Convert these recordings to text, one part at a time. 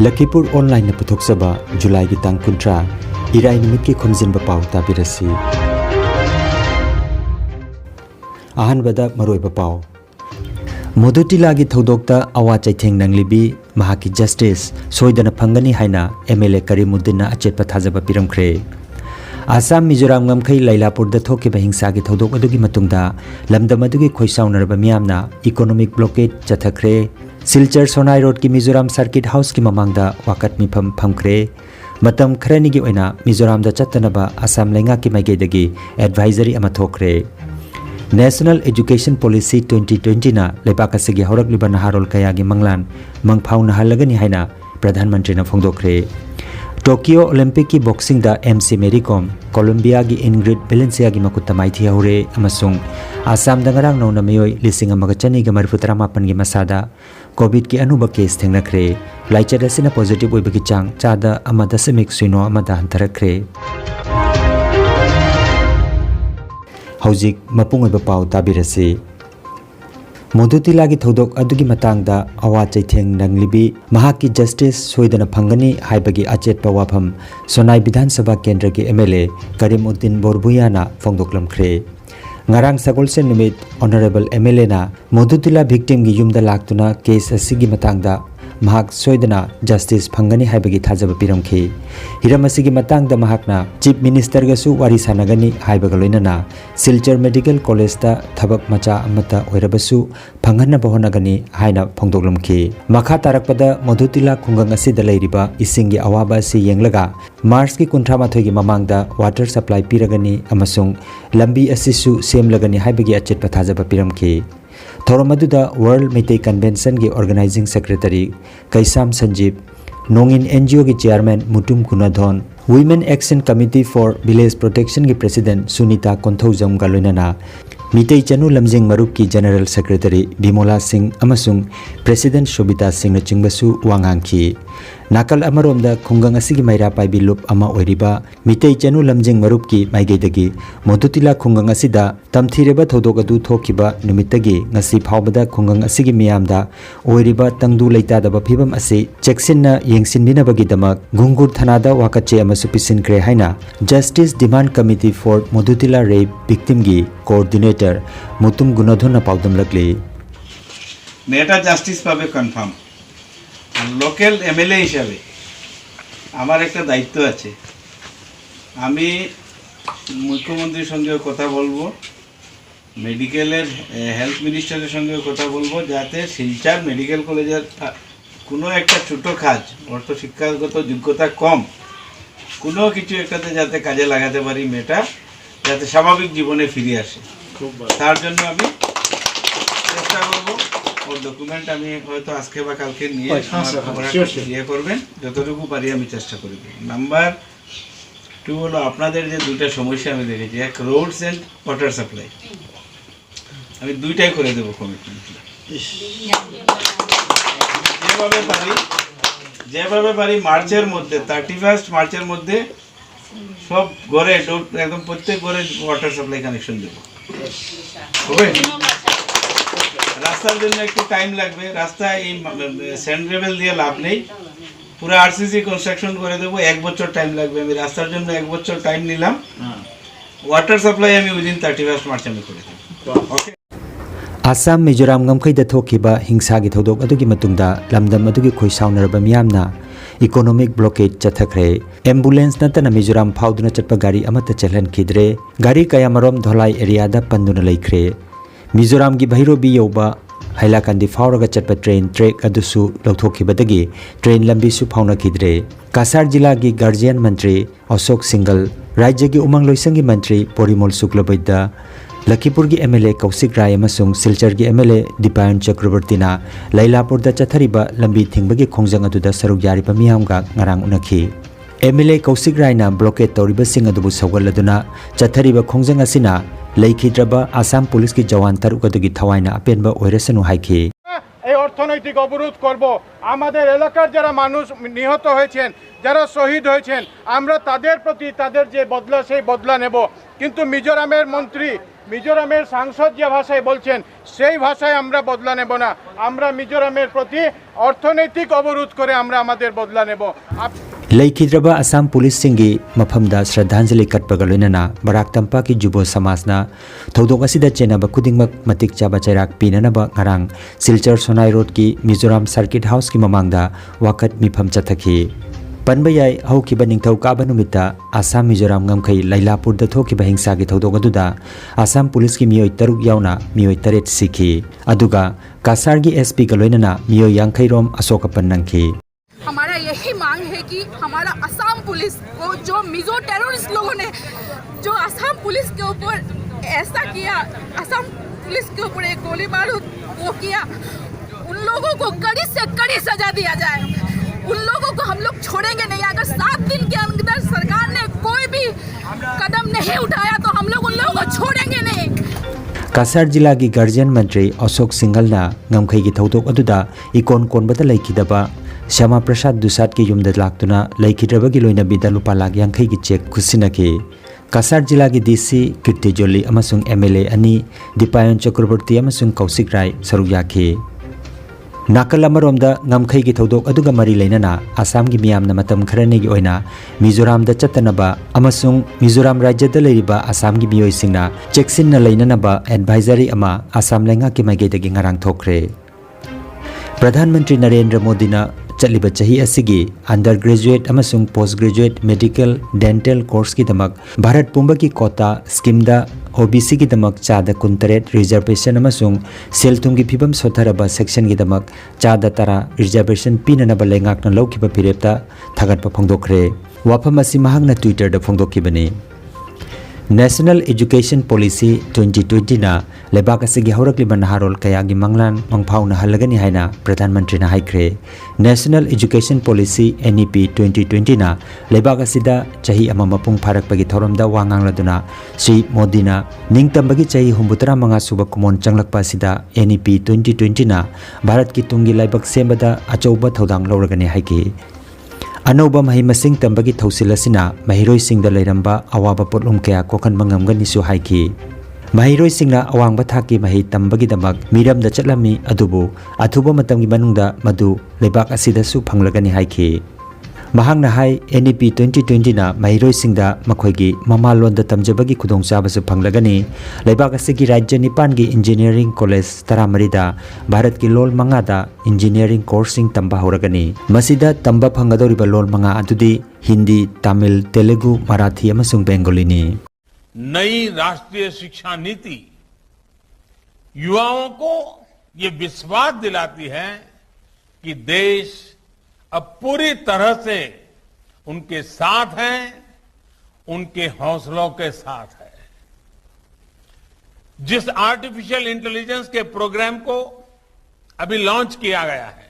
Lakhipur online पुथोक्सबा जुलाई की तांग कुंट्रा इराई निमित की खुमजिन बपाव ताबिरसी आहन बदा मरोय बपाव मोदुतिला की थौदोक्ता अवा चैथेंग नंगलिबी महाकी जस्टिस सोइदन फंगनी हाइना एमएलए करीमुद्दीन अचेत पथाजब पिरमख्रे आसाम मिजोराम गमखै लैलापुर थोकिबा हिंसा की थौदोक अदुगी मतुंगदा लमदम अदुगी खोइसाउनरबा मियामना इकोनॉमिक ब्लॉकेड चथख्रे सिलचर सोनाई रोड की मिजोराम सर्किट हाउस की ममांगदा वाकत मिफम फमख्रे मतम खरनिगी ओइना मिजोराम दा चत्तनबा आसाम लैंगा की माइगेदगी एडवाइजरी अमा थोख्रे नेशनल एजुकेशन पॉलिसी 2020 ना लेबाक असिगी हौरकलिबा नहारोल कयागी मंगलान मंगफाउ नहालगनी हाइना प्रधानमंत्री ना फोंदोख्रे टोक्यो ओलंपिक की बॉक्सिंग दा एमसी मेरी कॉम कोलंबिया की इंग्रिड बेलेंसिया की मकुत्ता माइथी हौरे अमसुंग आसाम दंगरांग नौना मियोय लिसिंग अमगा चनीगा मरफुतरा मापन की मसादा कोविड की अनुभव केस थेंगनख्रे लाइचर असिना पॉजिटिव ओइबगी चांग चादा अमदा समिक सुइनो अमदा हंतरख्रे हौजिक मपुंग ओइबा पाव ताबिरसी मोदुतिला की थौदोक अदुगी मतांगदा अवा चैथेंग नंगलिबी महाकी जस्टिस सोइदन फंगनी हाइबगी अचेत वाफम सोनाई विधानसभा केंद्र के एमएलए करीमुद्दीन बोरबुयाना फोंदोकलमख्रे ngarang sagolse numit honorable MLA na मोदुतिला victim gi yumda laktuna case asigi matangda mahak soidana justice phangani haibagi thajaba piramkhi hiram asigi matangda mahakna chief minister ga su wari sanagani haibaga loinana silchar medical college ta thabak macha amata oirabasu phanghanna bahonagani haina phongdoklamkhi makha tarakpada मोदुतिला khungang asida leiriba isingi awaba si yenglaga march ki kunthra mathoi gi mamangda water supply piragani amasung lambi asisu semlagani haibagi achet pathajaba piramkhi थौरमदुदा world Meitei convention की organizing secretary Kaisam Sanjeev Nongin NGO की chairman Mutum Kunadhon women action committee for village protection की president Sunita Konthoujam गालोइनाना मिटे चनु लमजिंग मरुप की general secretary Bimola Singh अमसुंग president Shobhita Singh चिंगबसु वांगांखी नाकल अमरोमदा खुंगंग असिगी मैरा पाइबी लुप अमा ओइरिबा मिटे चनु लमजिंग मरुप की माइगेदगी मोदुतिला खुंगंग असिदा तमथिरेबा थौदोक अदु थोखिबा नुमितगी ngasi फावबदा खुंगंग असिगी मियामदा ओइरिबा तंगदु लैतादबा फिबम असि चेक्सिनना येंगसिनबिनबगी दमक गुंगुर थानादा वाकचे अमसु पिसिनख्रे हाइना जस्टिस डिमांड कमिटी फॉर मोदुतिला रेप विक्टिम की कोऑर्डिनेटर मुतुम गुनाधोन पाउदम लगले मेटा जस्टिस पाबे कन्फार्म लोकल एमएलए हिसाबे আমার একটা দায়িত্ব আছে আমি মুখ্যমন্ত্রীর সঙ্গে কথা বলবো মেডিকেলের হেলথ মিনিস্টারের সঙ্গে কথা বলবো যাতে শিলচর মেডিকেল কলেজের কোনো একটা ছোট কাজ অর্থ শিক্ষাগত যোগ্যতা কম কোনো কিছু একটাতে যাতে কাজে লাগাতে পারি মেয়েটা যাতে স্বাভাবিক জীবনে ফিরে আসে তার জন্য আমি চেষ্টা করব और डॉक्यूमेंट আমি হয়তো আজকে বা কালকে নিয়ে ইয়ে করবেন যতটুকু পারি আমি চেষ্টা করব নাম্বার 2 হলো আপনাদের যে দুটো সমস্যা আমি দেখেছি এক রোডস এন্ড ওয়াটার সাপ্লাই আমি দুইটাই করে দেব কমিটমেন্ট যেভাবে পারি মার্চের মধ্যে 31 মার্চের মধ্যে সব ঘরে একদম প্রত্যেক ঘরে ওয়াটার সাপ্লাই কানেকশন দেব হবে রাস্তার জন্য একটু টাইম লাগবে রাস্তা এই স্যান্ড গ্রেভেল দিয়ে লাভ নেই পুরো আরসিসি কনস্ট্রাকশন করে দেব এক বছর টাইম লাগবে আমি রাস্তার জন্য এক বছর টাইম নিলাম ওয়াটার সাপ্লাই আমি উইদিন 31 মার্চ আমি করে দেব ওকে आसाम मिजोराम गमखैद थोखिबा हिंसा की थौदोक अदुगी मतुंगदा लमदम अदुगी खोइसाउनरबा मियामना इकोनॉमिक ब्लॉकेड चथख्रे एम्बुलेंस नतन मिजोराम फाउदुना चटपा गाड़ी अमत चलहन खिद्रे गाड़ी कयामरोम धोलाई एरिया दा पंदुना लैख्रे मिजोराम की भैरोबी यौबा Hailakandi फाउरगा चटपा train track अदुसु लौथोखिबदगी train लंबीसु फाउनखिद्रे Kasar जिला की गार्जियन मंत्री अशोक सिंगल राज्य की उमंग लोइसंगी मंत्री पोरिमोल शुक्लबैदा लखीपुर की एमएलए कौशिक राय अमसुंग सिलचर की एमएलए दीपायन चक्रवर्तीना लैलापुरदा चथरिबा लंबी थिंगबगी खोंजंग अदुदा सरुक यारिबा मियामगा ngarang unakhi एमएलए कौशिक रायना ब्लॉकेट तौरिबा सिंग अदुबु सौगलदुना चथरिबा खोंजंग असिना लैखिद्रबा आसाम पुलिस की जवान तरुक अदुगी थवाइना अपेनबा ओइरसनु हाइखि এই অর্থনৈতিক অবরোধ করব আমাদের এলাকার যারা মানুষ নিহত হয়েছেন যারা শহীদ হয়েছেন আমরা তাদের প্রতি তাদের যে বদলা সেই বদলা নেব কিন্তু মিজোরামের মন্ত্রী মিজোরামের সাংসদ যে ভাষায় বলছেন সেই ভাষায় আমরা বদলা নেব না। আমরা মিজোরামের প্রতি অর্থনৈতিক অবরোধ করে আমরা আমাদের বদলা নেব। लेखिद्रबा असम पुलिस सिंगी मफमदा श्रद्धांजलि कटपगा लोइनना बराक तंपा की जुबो समाजना थौदोक असिदा चेनाबा खुदिंगमक मतिक चाबा चैराक पीननबा ngarang सिलचर सोनाई रोड की मिजोराम सर्किट हाउस की ममांगदा वाकत मिफम चथखी पनबा याय हौखिबा निंगथौ काबा नुमिता आसाम मिजोराम ngamkhai लाइलापुर दा थोखिबा हिंसा की थौदोक अदुदा आसाम पुलिस की मियोय तरुक यावना मियोय तरेट सिखी अदुगा कासार की एसपी का लोइनना मियोय यांखै रोम अशोकपन नंखी। हमारा यही मांग है कि हमारा असम पुलिस को जो मिजो टेररिस्ट लोगों ने जो असम पुलिस के ऊपर ऐसा किया, असम पुलिस के ऊपर एक गोली बारूद वो किया, उन लोगों को कड़ी से कड़ी सजा दिया जाए। उन लोगों को हम लोग छोड़ेंगे नहीं। अगर 7 दिन के अंदर सरकार ने कोई भी कदम नहीं उठाया तो हम लोग उन लोगों को छोड़ेंगे नहीं। कासार जिला की गार्जियन मंत्री अशोक सिंगलना ngamkhai की थौदोक अदुदा इकोन कोनबदा लेखिदबा श्यामा प्रसाद दुसाद की युमद लाक्तुना लेखिद्रबगी लोइनबीदा लुपा लाख यांखै की चेक खुसिनकी। कासार जिला की डीसी कीर्ति जोली अमसुंग एमएलए अनि दीपायन चक्रवर्ती अमसुंग कौशिक राय सरुक याखी। नाकल अमरोमदा ngamkhai की थौदोक अदुगा मरी लेनना आसाम की मियामना मतम खरनेगी ओइना मिजोराम दा चतनबा अमसुंग मिजोराम राज्यदा लेरिबा आसाम की मियोइसिंगना चेक्सिनना लेननबा एडवाइजरी अमा आसाम लेंगा की माइगेदगी ngarang थोखरे। प्रधानमंत्री नरेंद्र मोदी ना चलिबा चाही असिगी अंडर ग्रेजुएट अमसुंग postgraduate medical dental course की दमक भारत पुंबा की कोटा स्कीम दा ओबीसी की दमक चादा 23 रिजर्वेशन अमसुंग सेलथुम की फिबम सोथरबा सेक्शन की दमक चादा 13 रिजर्वेशन पिननबा लेंगाकना लौखिबा फिरेपता थागतपा फोंदोखरे। वाफम असि महांगना ट्विटर दा फोंदोखिबनी। नेशनल एजुकेशन पॉलिसी 2020 ना लेबाक असिगी हौरक्लिबा नहारोल कयागी मंगलान मंगफाउना हल्लगनी हाइना प्रधानमंत्री ना हाइख्रे। नेशनल एजुकेशन पॉलिसी NEP 2020 ना लेबाक असिदा चाही अमा मपुंग फारकपगी थौरमदा वांगांगलदुना श्री मोदी ना निंगतंबगी चाही 93 सुबा कुमोन चंगलकपा असिदा NEP 2020 ना भारत की तुंगी लाइबक सेमबदा अचौबा थौदांग लौरगनी हाइकी। अनौबा मही मसिंग तंबगी थौसिलसिना महिरोइसिंगदा लेरंबा अवाबा पोटलुम कया कोखनबा ngamganisu हाइकी। महिरोइसिंगना अवांगबा थाकी मही तंबगी दमक मिरमदा चटलमी अदुबु अथुबा मतमगी मनुंगदा मदु लेबाक असिदसु फंगलगनी हाइकी। महांगना हाई NEP 2020 ना महिरोइसिंगदा मखोइगी ममालोंदा तमजबगी खुदोंगचाबसु फंगलगनी। लेबाक असिगी राज्य 9 की इंजीनियरिंग कॉलेज 13 भारत की लोल 5 इंजीनियरिंग कोर्सिंग तंबा होरगनी। मसिदा तंबा फंगदोरिबा लोल 5 अदुदी हिंदी, तमिल, तेलुगु, मराठी अमसुंग बेंगोलीनी। नई राष्ट्रीय शिक्षा नीति युवाओं को ये विश्वास दिलाती है कि देश अब पूरी तरह से उनके साथ है, उनके हौसलों के साथ है। जिस आर्टिफिशियल इंटेलिजेंस के प्रोग्राम को अभी लॉन्च किया गया है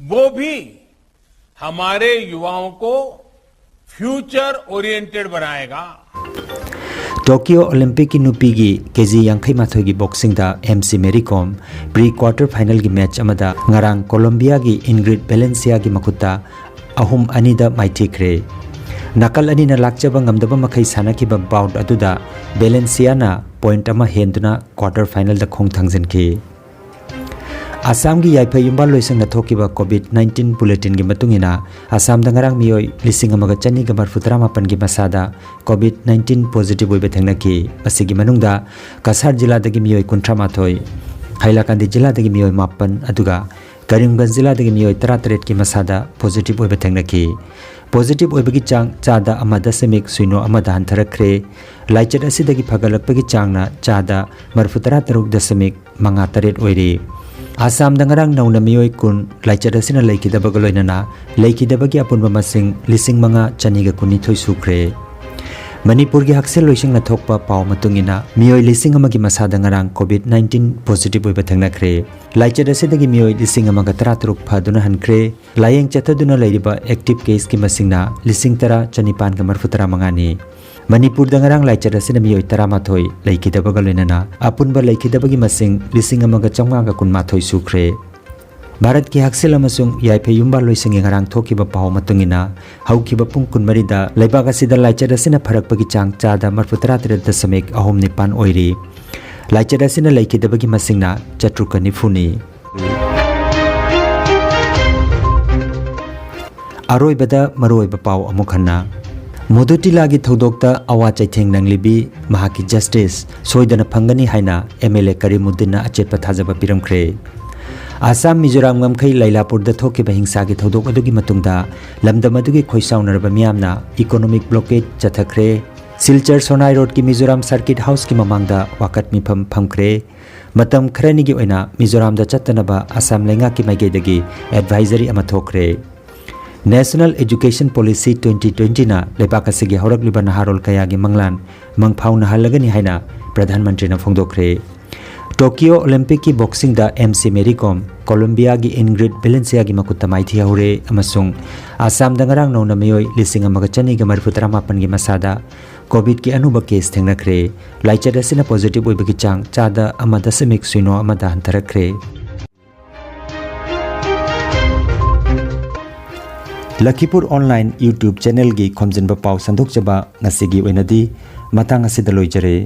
वो भी हमारे युवाओं को फ्यूचर ओरिएंटेड बनाएगा। टोक्यो ओलंपिक की नुपी की केजी यांखै माथोई की बॉक्सिंग दा MC मेरी कॉम प्री क्वार्टर फाइनल की मैच अमदा ngarang कोलंबिया की इंग्रिड वेलेंसिया की मखुता 3-2 दा माइथिख्रे। नकल अनि ना लाक्चबा ngamdaba मखै सानाखिबा बाउट अदुदा वेलेंसियाना पॉइंट अमा हेंदुना क्वार्टर फाइनल दा खोंग थांजनखि। आसाम की याइफा युम्बा लोइसंग थोकिबा कोविड-19 बुलेटिन की मतुंगिना आसाम दा ngarang मियोय 1947 की मसादा कोविड-19 पॉजिटिव ओइबे थेंगनाखि। मसिगी मनुंगदा कासार जिला दगी मियोय 38, हाइलाकांदी जिला दगी मियोय 5 अदुगा करीमगंज जिला दगी मियोय 33 की मसादा पॉजिटिव ओइबे थेंगनाखि। पॉजिटिव ओइबगी चांग चादा 1.0 हंथरख्रे। लाइचट असिदगी फगलकपगी चांगना चादा 33.53 ओइरी। आसाम दंगरंग नौना मियोय कुन लाइचट असिना लेखिदबग लोइनना लेखिदबगी अपुनबा मसिंग 5,919 सुख्रे। मणिपुर की हक्सेल लोइसिंगना थोकपा पाव मतुंगिना मियोय 1,000 की मसादा ngarang कोविड-19 पॉजिटिव ओइबा थेंगनाख्रे। लाइचट असिदगी मियोय 1,133 फादुना हनख्रे। लायेंग चथदुना लेरिबा एक्टिव केस की मसिंगना 10,935 मणिपुर दंगरंग लाइचट असिना मियोय 13 लेखिदबग लोइनना अपुनबा लेखिदबगी मसिंग 1,919 सुख्रे। भारत की हक्सेल अमसुंग याइफे युम्बा लोइसिंग ngarang thokiba paw matungina haukiba pung kunmari da leibaga sida laichar asina pharakpagi chang chada 33.9 oiri laichar asina laikidabagi masingna chatrukani funi aroibada maroiba paw amukhanna Modutila thodokta awa chaitheng nanglibi mahaki justice soidana phangani haina MLA Karimuddin achetpa thajaba piramkhre Assam Mizoram ngamkhai Lailapur da thokiba hingsa gi thodok adugi matungda lamdam adugi khoisaunarba miyamna economic blockade chathakre Silchar Sonai Road ki Mizoram Circuit House ki mamangda wakat mifam phamkre matam khrani gi oina Mizoram da chattanaba Assam lenga ki maigedagi advisory ama thokre National Education Policy 2020 na lebaka sigi horak liba naharol kaya gi manglan mangphau na halagani haina Pradhan Mantri na phongdokre Tokyo Olympic ki boxing da MC Mary Kom Colombia gi Ingrid Valencia gi makutamai thi hore amasung Assam da ngarang no na meyoi lising amaga chani ga marfutra mapan gi masada COVID ki anuba case thengnakre laichar asina positive oibagi chang chada amada semik suino amada hantarakre Lakipur Online YouTube channel gi khomjinba paw sandok chaba ngasigi oinadi matang asida loijare